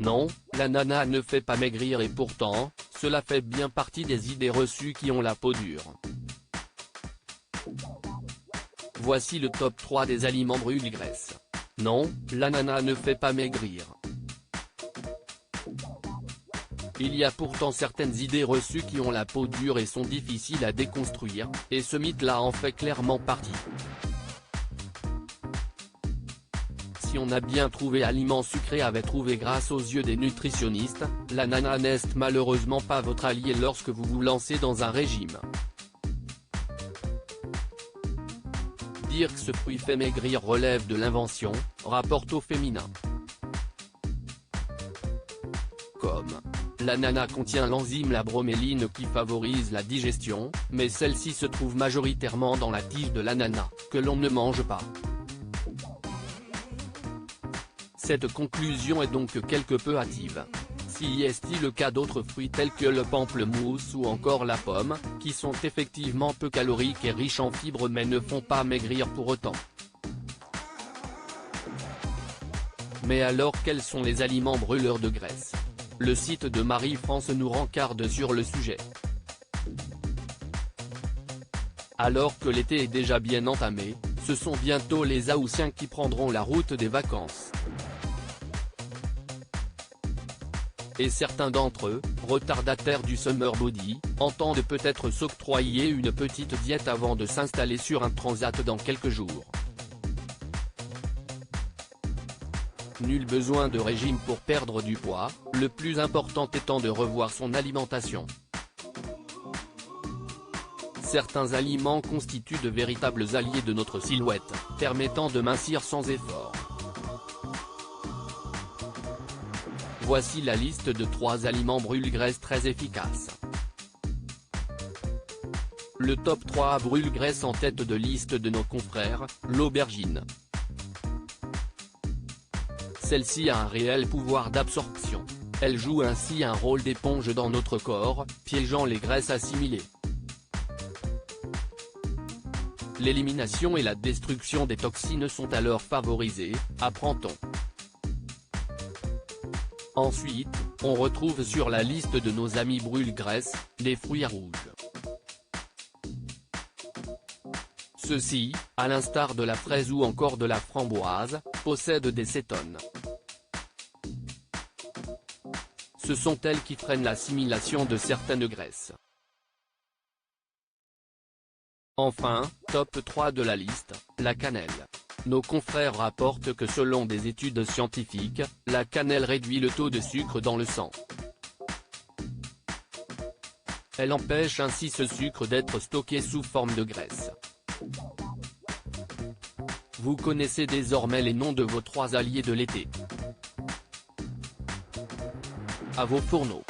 Non, l'ananas ne fait pas maigrir et pourtant, cela fait bien partie des idées reçues qui ont la peau dure. Voici le top 3 des aliments brûle-graisse. Non, l'ananas ne fait pas maigrir. Il y a pourtant certaines idées reçues qui ont la peau dure et sont difficiles à déconstruire, et ce mythe-là en fait clairement partie. Si on a bien trouvé aliment sucré avait trouvé grâce aux yeux des nutritionnistes, l'ananas n'est malheureusement pas votre allié lorsque vous vous lancez dans un régime. Dire que ce fruit fait maigrir relève de l'invention, rapporte au féminin. Comme l'ananas contient l'enzyme la broméline qui favorise la digestion, mais celle-ci se trouve majoritairement dans la tige de l'ananas, que l'on ne mange pas. Cette conclusion est donc quelque peu hâtive. Si est-il le cas d'autres fruits tels que le pamplemousse ou encore la pomme, qui sont effectivement peu caloriques et riches en fibres mais ne font pas maigrir pour autant. Mais alors quels sont les aliments brûleurs de graisse? Le site de Marie-France nous rencarde sur le sujet. Alors que l'été est déjà bien entamé, ce sont bientôt les Haussiens qui prendront la route des vacances. Et certains d'entre eux, retardataires du summer body, entendent peut-être s'octroyer une petite diète avant de s'installer sur un transat dans quelques jours. Nul besoin de régime pour perdre du poids, le plus important étant de revoir son alimentation. Certains aliments constituent de véritables alliés de notre silhouette, permettant de mincir sans effort. Voici la liste de 3 aliments brûle-graisse très efficaces. Le top 3 brûle-graisse en tête de liste de nos confrères, l'aubergine. Celle-ci a un réel pouvoir d'absorption. Elle joue ainsi un rôle d'éponge dans notre corps, piégeant les graisses assimilées. L'élimination et la destruction des toxines sont alors favorisées, apprend-on. Ensuite, on retrouve sur la liste de nos amis brûle-graisse, les fruits rouges. Ceux-ci, à l'instar de la fraise ou encore de la framboise, possèdent des cétones. Ce sont elles qui freinent l'assimilation de certaines graisses. Enfin, top 3 de la liste, la cannelle. Nos confrères rapportent que selon des études scientifiques, la cannelle réduit le taux de sucre dans le sang. Elle empêche ainsi ce sucre d'être stocké sous forme de graisse. Vous connaissez désormais les noms de vos 3 alliés de l'été. À vos fourneaux.